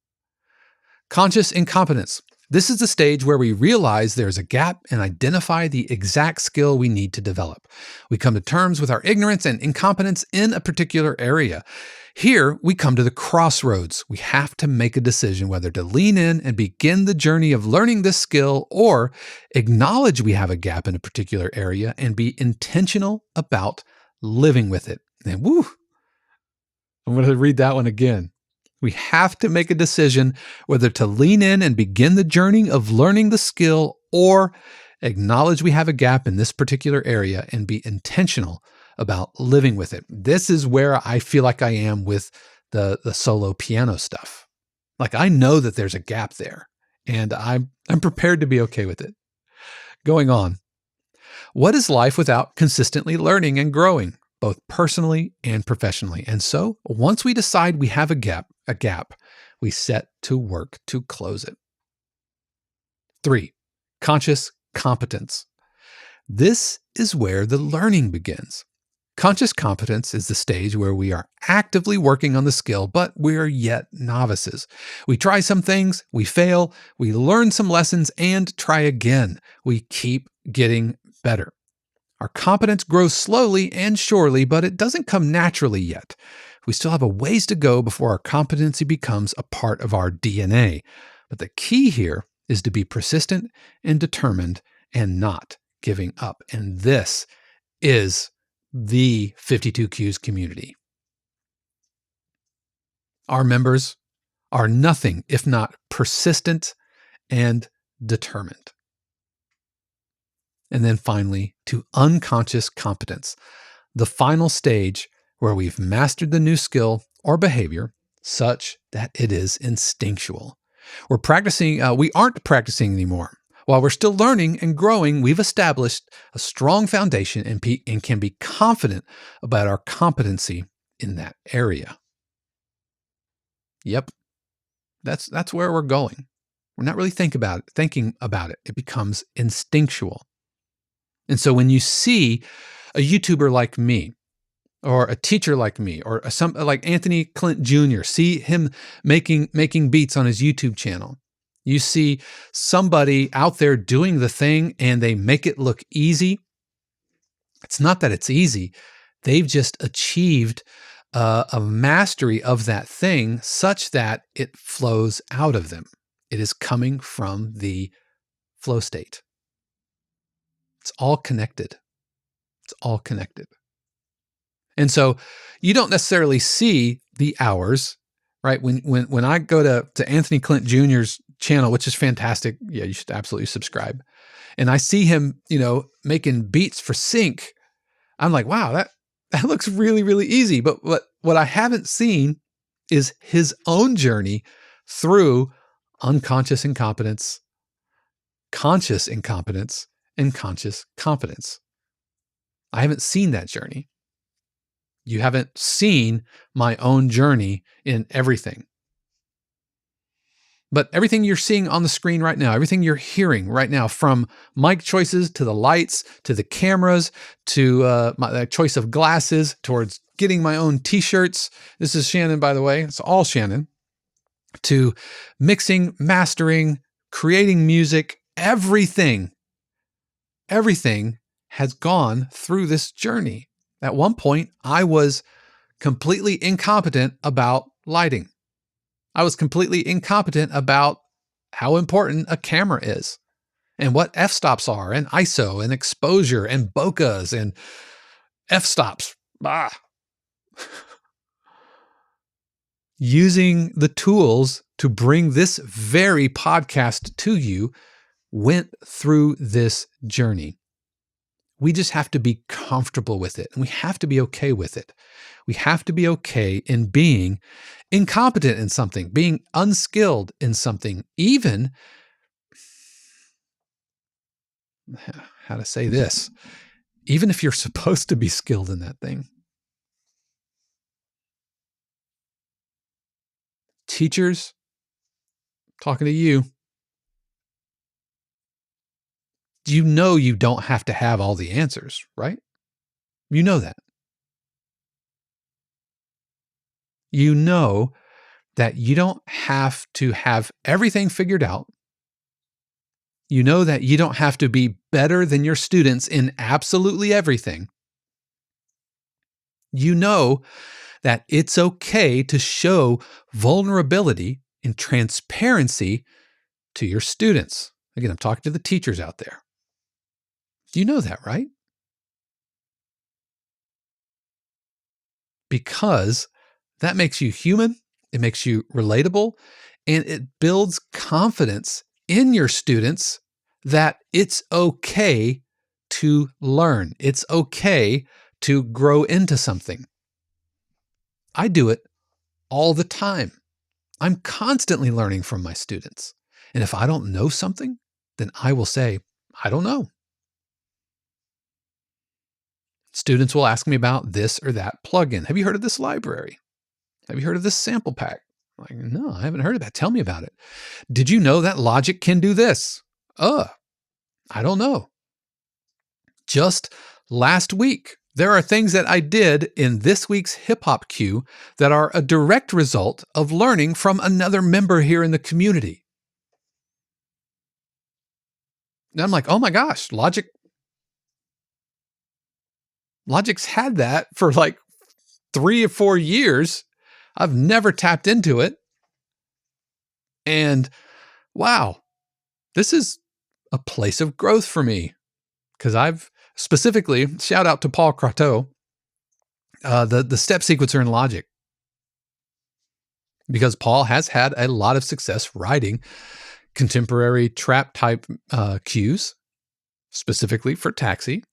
[SPEAKER 1] Conscious incompetence. This is the stage where we realize there's a gap and identify the exact skill we need to develop. We come to terms with our ignorance and incompetence in a particular area. Here, we come to the crossroads. We have to make a decision whether to lean in and begin the journey of learning this skill, or acknowledge we have a gap in a particular area and be intentional about living with it. And woo, I'm going to read that one again. We have to make a decision whether to lean in and begin the journey of learning the skill, or acknowledge we have a gap in this particular area and be intentional about living with it. This is where I feel like I am with the solo piano stuff. Like, I know that there's a gap there, and I'm prepared to be okay with it. Going on. What is life without consistently learning and growing, both personally and professionally? And so, once we decide we have a gap, we set to work to close it. 3, conscious competence. This is where the learning begins. Conscious competence is the stage where we are actively working on the skill, but we are yet novices. We try some things, we fail, we learn some lessons, and try again. We keep getting better. Our competence grows slowly and surely, but it doesn't come naturally yet. We still have a ways to go before our competency becomes a part of our DNA. But the key here is to be persistent and determined and not giving up. And this is the 52Qs community. Our members are nothing if not persistent and determined. And then finally, to unconscious competence, the final stage where we've mastered the new skill or behavior such that it is instinctual. We aren't practicing anymore. While we're still learning and growing, we've established a strong foundation and can be confident about our competency in that area. Yep, that's where we're going. We're not really thinking about it. It becomes instinctual. And so when you see a YouTuber like me, or a teacher like me, or like Anthony Clint Jr., see him making beats on his YouTube channel. You see somebody out there doing the thing and they make it look easy. It's not that it's easy. They've just achieved a mastery of that thing such that it flows out of them. It is coming from the flow state. It's all connected. It's all connected. And so you don't necessarily see the hours, right? When I go to Anthony Clint Jr.'s channel, which is fantastic. Yeah, you should absolutely subscribe. And I see him, making beats for sync. I'm like, wow, that looks really, really easy. But what I haven't seen is his own journey through unconscious incompetence, conscious incompetence, and conscious competence. I haven't seen that journey. You haven't seen my own journey in everything. But everything you're seeing on the screen right now, everything you're hearing right now, from mic choices to the lights, to the cameras, to my choice of glasses, towards getting my own t-shirts. This is Shannon, by the way. It's all Shannon. To mixing, mastering, creating music, everything has gone through this journey. At one point, I was completely incompetent about lighting. I was completely incompetent about how important a camera is and what f-stops are and ISO and exposure and bokehs and f-stops. Using the tools to bring this very podcast to you went through this journey. We just have to be comfortable with it, and we have to be okay with it. We have to be okay in being incompetent in something, being unskilled in something, even, how to say this, even if you're supposed to be skilled in that thing. Teachers, talking to you, you don't have to have all the answers, right? You know that. You know that you don't have to have everything figured out. You know that you don't have to be better than your students in absolutely everything. You know that it's okay to show vulnerability and transparency to your students. Again, I'm talking to the teachers out there. You know that, right? Because that makes you human, it makes you relatable, and it builds confidence in your students that it's okay to learn. It's okay to grow into something. I do it all the time. I'm constantly learning from my students. And if I don't know something, then I will say, I don't know. Students will ask me about this or that plugin. Have you heard of this library? Have you heard of this sample pack? I'm like, no, I haven't heard of that. Tell me about it. Did you know that Logic can do this? I don't know. Just last week, there are things that I did in this week's hip hop Q that are a direct result of learning from another member here in the community. And I'm like, oh my gosh, Logic Logic's had that for like 3 or 4 years. I've never tapped into it. And wow, this is a place of growth for me, because I've specifically, shout out to Paul Croteau, the step sequencer in Logic, because Paul has had a lot of success writing contemporary trap type cues, specifically for Taxi.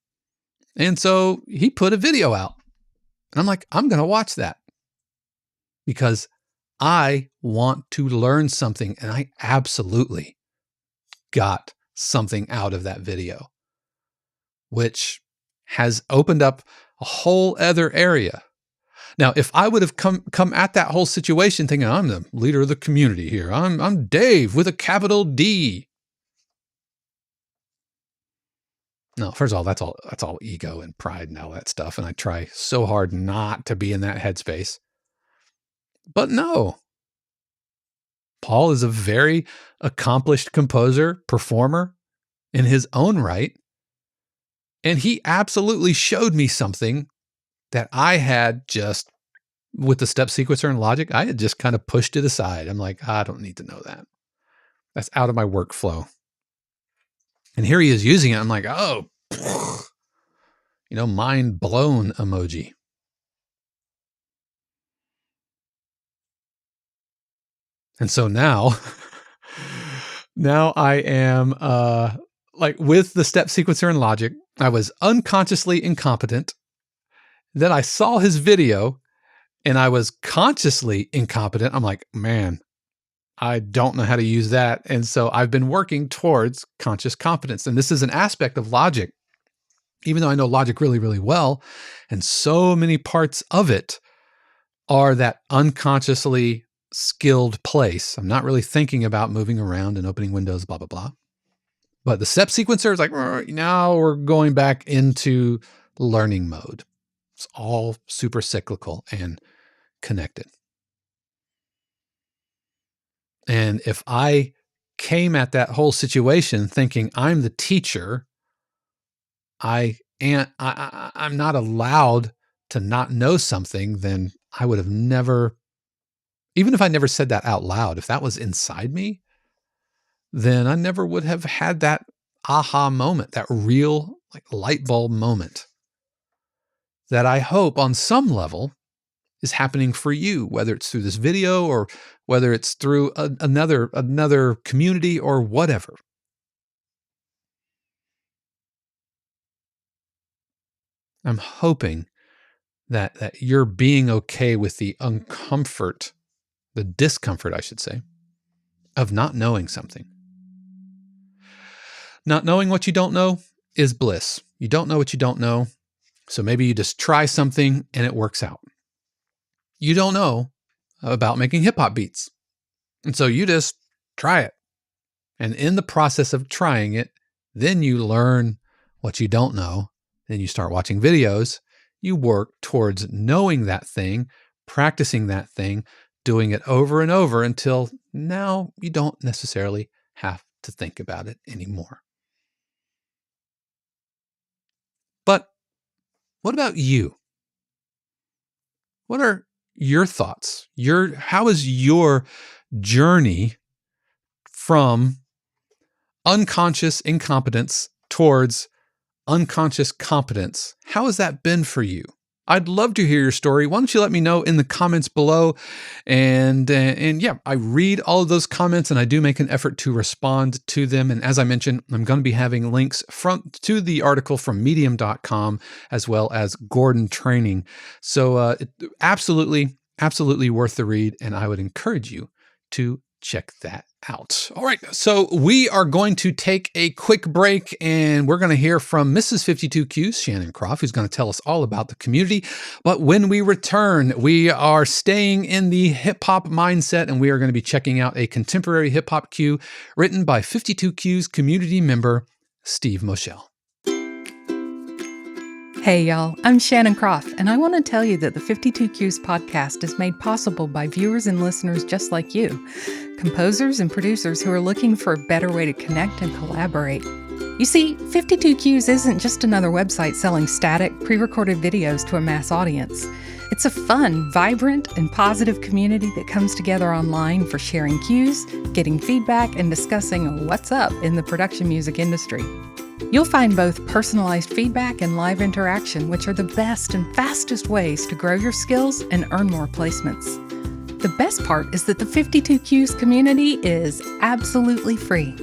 [SPEAKER 1] And so he put a video out, and I'm like, I'm going to watch that because I want to learn something. And I absolutely got something out of that video, which has opened up a whole other area. Now, if I would have come at that whole situation thinking I'm the leader of the community here, I'm Dave with a capital D. No, first of all, that's all ego and pride and all that stuff, and I try so hard not to be in that headspace. But no, Paul is a very accomplished composer, performer in his own right, and he absolutely showed me something that I had just, with the step sequencer and Logic, I had just kind of pushed it aside. I'm like, I don't need to know that. That's out of my workflow. And here he is using it. I'm like, oh, mind blown emoji. And so now I am like with the step sequencer and Logic, I was unconsciously incompetent. Then I saw his video and I was consciously incompetent. I'm like, man, I don't know how to use that. And so I've been working towards conscious competence. And this is an aspect of Logic, even though I know Logic really, really well. And so many parts of it are that unconsciously skilled place. I'm not really thinking about moving around and opening windows, blah, blah, blah. But the step sequencer is like, now we're going back into learning mode. It's all super cyclical and connected. And if I came at that whole situation thinking I'm the teacher, I'm not allowed to not know something, then I would have never, even if I never said that out loud, if that was inside me, then I never would have had that aha moment, that real like light bulb moment that I hope on some level is happening for you, whether it's through this video or whether it's through another community or whatever. I'm hoping that you're being okay with the discomfort, I should say, of not knowing something. Not knowing what you don't know is bliss. You don't know what you don't know. So maybe you just try something and it works out. You don't know about making hip hop beats. And so you just try it. And in the process of trying it, then you learn what you don't know. Then you start watching videos. You work towards knowing that thing, practicing that thing, doing it over and over until now you don't necessarily have to think about it anymore. But what about you? What are your thoughts? How is your journey from unconscious incompetence towards unconscious competence? How has that been for you? I'd love to hear your story. Why don't you let me know in the comments below? And yeah, I read all of those comments and I do make an effort to respond to them. And as I mentioned, I'm going to be having links to the article from medium.com as well as Gordon Training. So absolutely worth the read. And I would encourage you to check that out. All right, so we are going to take a quick break and we're going to hear from Mrs. 52Q's Shannon Croft, who's going to tell us all about the community. But when we return, we are staying in the hip hop mindset and we are going to be checking out a contemporary hip hop cue written by 52Q's community member, Steve Mochel.
[SPEAKER 2] Hey y'all, I'm Shannon Croft, and I want to tell you that the 52 Qs podcast is made possible by viewers and listeners just like you, composers and producers who are looking for a better way to connect and collaborate. You see, 52 Qs isn't just another website selling static, pre-recorded videos to a mass audience. It's a fun, vibrant, and positive community that comes together online for sharing cues, getting feedback, and discussing what's up in the production music industry. You'll find both personalized feedback and live interaction, which are the best and fastest ways to grow your skills and earn more placements. The best part is that the 52 Qs community is absolutely free.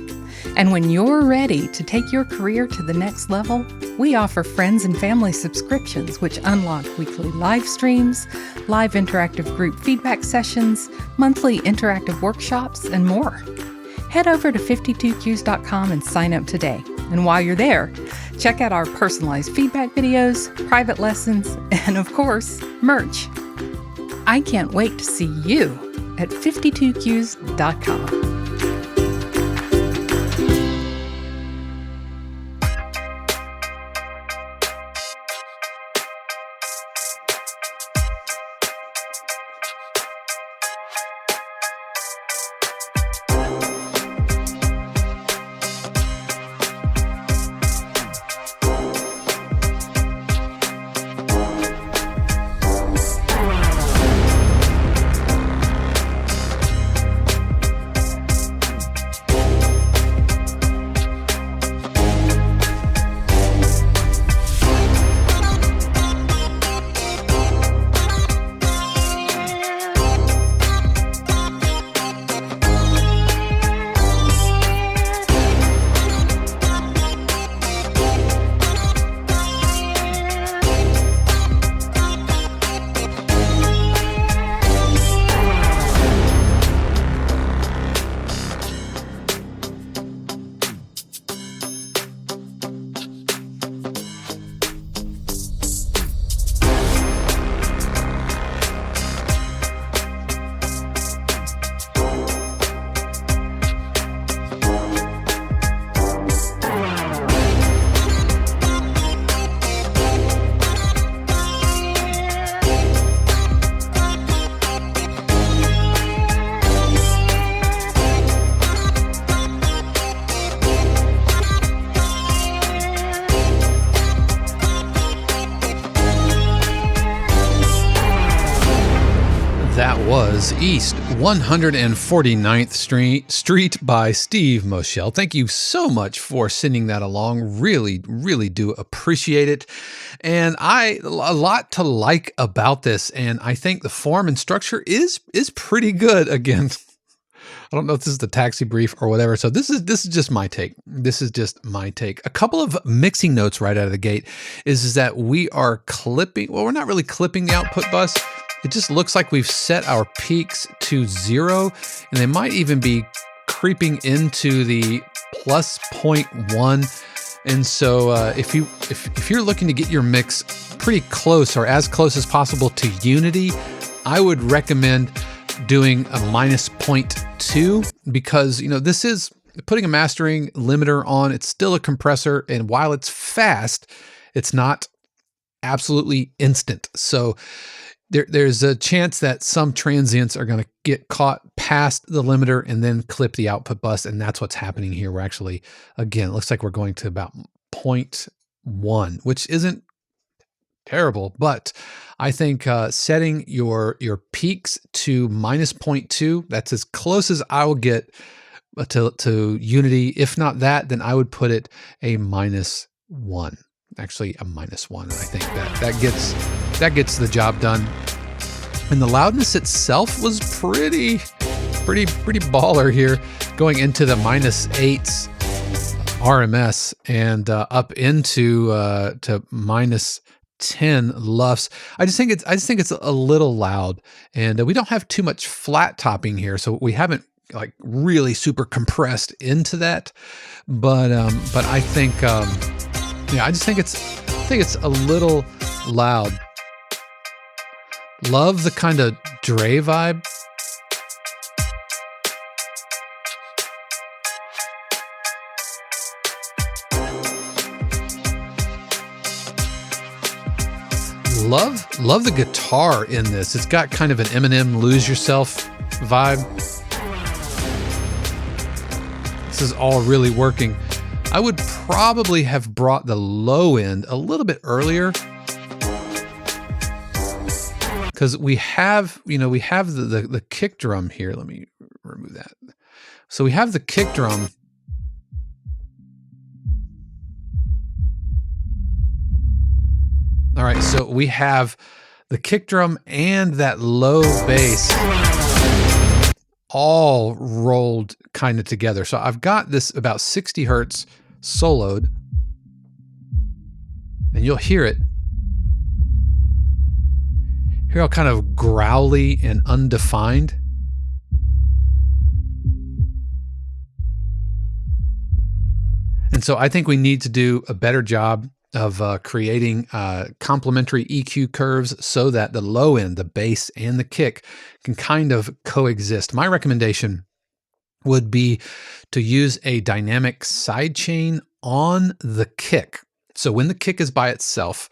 [SPEAKER 2] And when you're ready to take your career to the next level, we offer friends and family subscriptions, which unlock weekly live streams, live interactive group feedback sessions, monthly interactive workshops, and more. Head over to 52qs.com and sign up today. And while you're there, check out our personalized feedback videos, private lessons, and of course, merch. I can't wait to see you at 52qs.com.
[SPEAKER 1] Was East 149th Street by Steve Mochel. Thank you so much for sending that along. Really, really do appreciate it. And a lot to like about this. And I think the form and structure is pretty good. Again, I don't know if this is the taxi brief or whatever. So this is just my take. This is just my take. A couple of mixing notes right out of the gate is that we are clipping. Well, we're not really clipping the output bus. It just looks like we've set our peaks to 0, and they might even be creeping into the plus 0.1. And so if you're looking to get your mix pretty close or as close as possible to unity, I would recommend doing a minus 0.2, because this is putting a mastering limiter on. It's still a compressor, and while it's fast, it's not absolutely instant. So there's a chance that some transients are going to get caught past the limiter and then clip the output bus, and that's what's happening here. We're actually, again, it looks like we're going to about 0.1, which isn't terrible, but I think setting your peaks to minus 0.2, that's as close as I will get to unity. If not that, then I would put it a -1. Actually, a -1. And I think that gets the job done. And the loudness itself was pretty baller here, going into the -8s RMS and up into to -10 LUFS. I just think it's a little loud, and we don't have too much flat topping here, so we haven't like really super compressed into that. But I think I just think it's a little loud. Love the kind of Dre vibe. Love the guitar in this. It's got kind of an Eminem Lose Yourself vibe. This is all really working. I would probably have brought the low end a little bit earlier, because we have the kick drum here. Let me remove that. So we have the kick drum. All right, so we have the kick drum and that low bass all rolled kind of together. So I've got this about 60 hertz soloed, and you'll hear it. Hear how kind of growly and undefined. And so I think we need to do a better job of creating complementary EQ curves so that the low end, the bass and the kick, can kind of coexist. My recommendation would be to use a dynamic sidechain on the kick. So when the kick is by itself,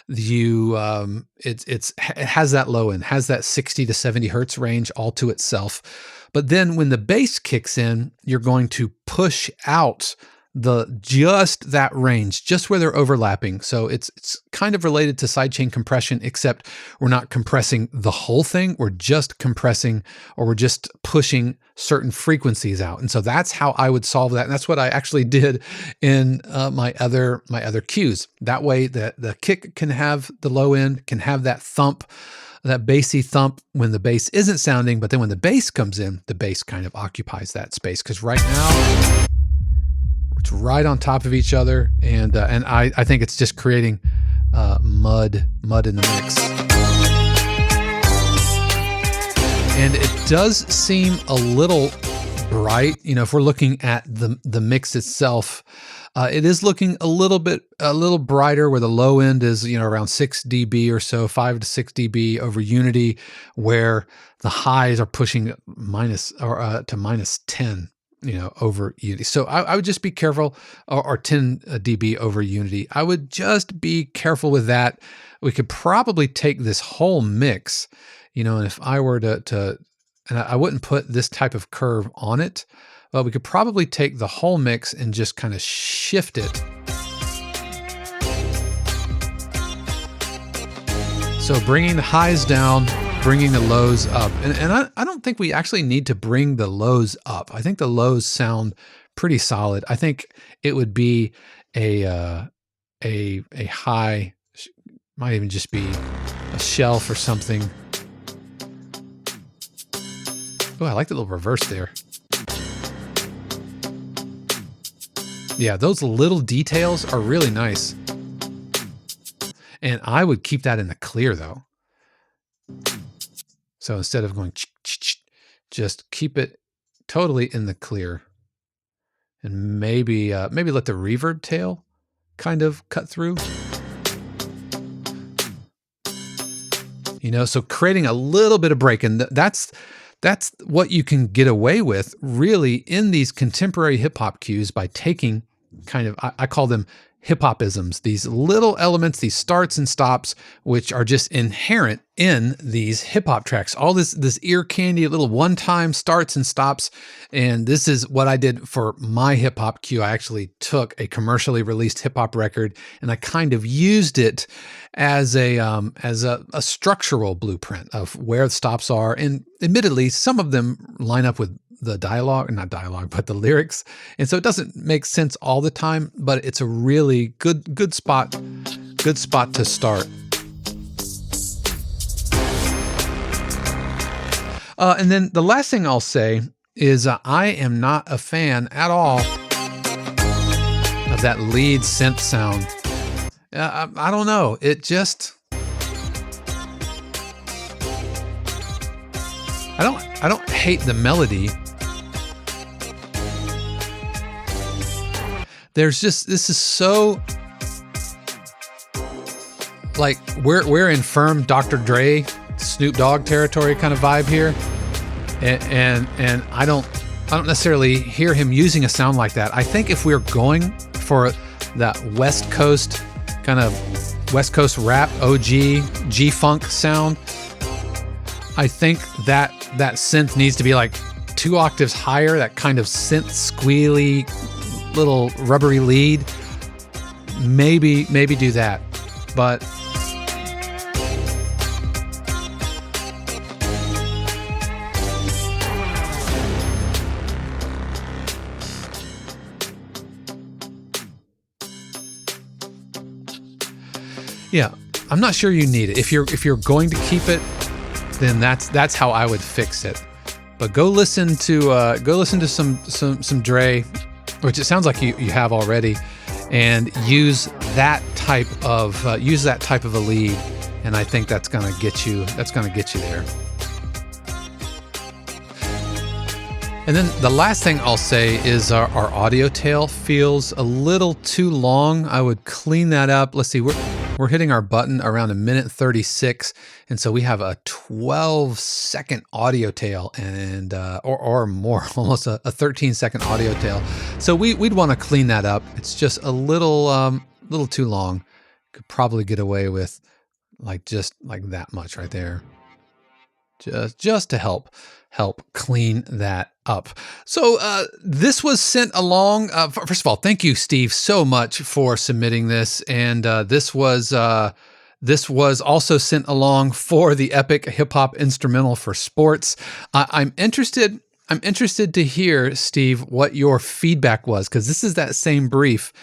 [SPEAKER 1] it has that low end, has that 60 to 70 hertz range all to itself. But then when the bass kicks in, you're going to push out just that range, just where they're overlapping. So it's kind of related to sidechain compression, except we're not compressing the whole thing. We're just compressing, or we're just pushing certain frequencies out. And so that's how I would solve that. And that's what I actually did in my other cues. That way the kick can have the low end, can have that thump, that bassy thump when the bass isn't sounding. But then when the bass comes in, the bass kind of occupies that space. Because right now, it's right on top of each other, and I think it's just creating mud in the mix. And it does seem a little bright. If we're looking at the mix itself, it is looking a little brighter, where the low end is around 6 dB or so, 5 to 6 dB over unity, where the highs are pushing minus to minus 10. Over unity. So I would just be careful, or 10 dB over unity. I would just be careful with that. We could probably take this whole mix, and if I were to, and I wouldn't put this type of curve on it, but we could probably take the whole mix and just kind of shift it. So bringing the highs down, bringing the lows up. And I don't think we actually need to bring the lows up. I think the lows sound pretty solid. I think it would be a high, might even just be a shelf or something. Oh, I like the little reverse there. Yeah, those little details are really nice. And I would keep that in the clear though. So instead of going, just keep it totally in the clear, and maybe let the reverb tail kind of cut through. So creating a little bit of break, and that's what you can get away with really in these contemporary hip hop cues, by taking kind of, I call them hip-hopisms, these little elements, these starts and stops, which are just inherent in these hip-hop tracks. All this ear candy, little one-time starts and stops. And this is what I did for my hip-hop cue. I actually took a commercially released hip-hop record, and I kind of used it as a structural blueprint of where the stops are. And admittedly, some of them line up with the but the lyrics. And so it doesn't make sense all the time, but it's a really good spot to start. And then the last thing I'll say is I am not a fan at all of that lead synth sound. I don't know. It just, I don't hate the melody. This is so, like, we're in firm Dr. Dre, Snoop Dogg territory kind of vibe here, and I don't necessarily hear him using a sound like that. I think if we're going for that West Coast kind of West Coast rap, OG, G-funk sound. I think that synth needs to be like 2 octaves higher, that kind of synth squealy little rubbery lead. Maybe do that. But yeah, I'm not sure you need it. If you're going to keep it, then that's how I would fix it. But go listen to some Dre, which it sounds like you have already, and use that type of a lead, and I think that's gonna get you there. And then the last thing I'll say is our audio tail feels a little too long. I would clean that up. Let's see, we're hitting our button around 1:36, and so we have a 12-second audio tail, and or more, almost a 13-second audio tail. So we'd want to clean that up. It's just a little too long. Could probably get away with just that much right there, just to help clean that up. So this was sent along. First of all, thank you, Steve, so much for submitting this. And this was also sent along for the epic hip hop instrumental for sports. I'm interested to hear, Steve, what your feedback was, because this is that same brief,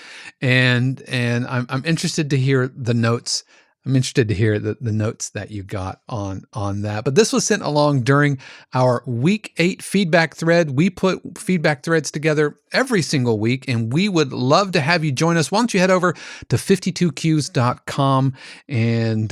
[SPEAKER 1] and I'm interested to hear the notes. I'm interested to hear the notes that you got on that. But this was sent along during our Week 8 feedback thread. We put feedback threads together every single week, and we would love to have you join us. Why don't you head over to 52cues.com and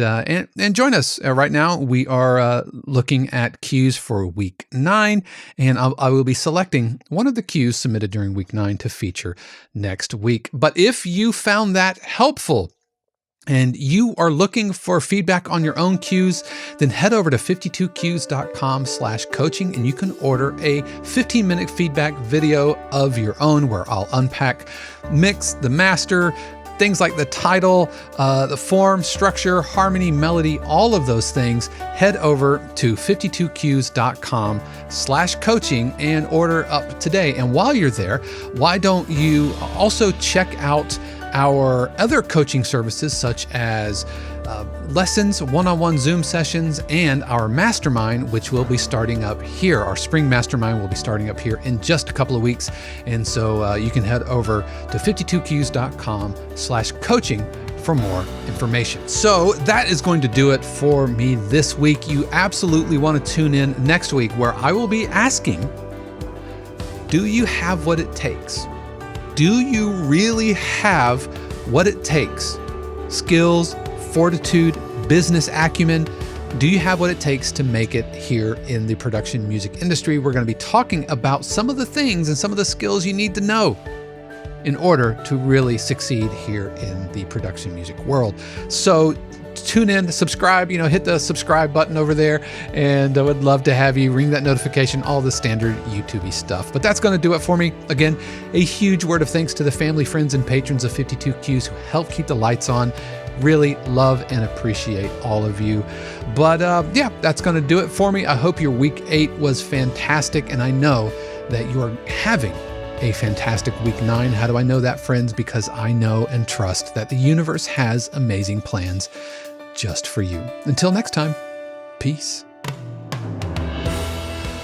[SPEAKER 1] join us. Right now, we are looking at cues for Week 9, and I will be selecting one of the cues submitted during Week 9 to feature next week. But if you found that helpful, and you are looking for feedback on your own cues, then head over to 52cues.com/coaching, and you can order a 15-minute feedback video of your own, where I'll unpack mix, the master, things like the title, the form, structure, harmony, melody, all of those things. Head over to 52cues.com/coaching and order up today. And while you're there, why don't you also check out our other coaching services, such as lessons, one-on-one Zoom sessions, and our mastermind, which will be starting up here. Our spring mastermind will be starting up here in just a couple of weeks. And so you can head over to 52cues.com/coaching for more information. So that is going to do it for me this week. You absolutely want to tune in next week, where I will be asking, do you have what it takes? Do you really have what it takes? Skills, fortitude, business acumen. Do you have what it takes to make it here in the production music industry? We're going to be talking about some of the things and some of the skills you need to know in order to really succeed here in the production music world. So tune in, subscribe, hit the subscribe button over there, and I would love to have you ring that notification, all the standard YouTube-y stuff. But that's going to do it for me. Again, a huge word of thanks to the family, friends, and patrons of 52 Cues who help keep the lights on. Really love and appreciate all of you. But yeah, that's going to do it for me. I hope your Week 8 was fantastic, and I know that you are having a fantastic Week 9. How do I know that, friends? Because I know and trust that the universe has amazing plans just for you. Until next time, peace.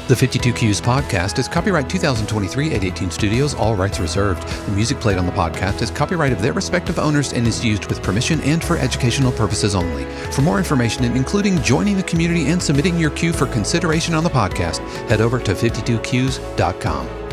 [SPEAKER 1] The 52 Cues podcast is copyright 2023 818 Studios, all rights reserved. The music played on the podcast is copyright of their respective owners and is used with permission and for educational purposes only. For more information, including joining the community and submitting your cue for consideration on the podcast, head over to 52cues.com.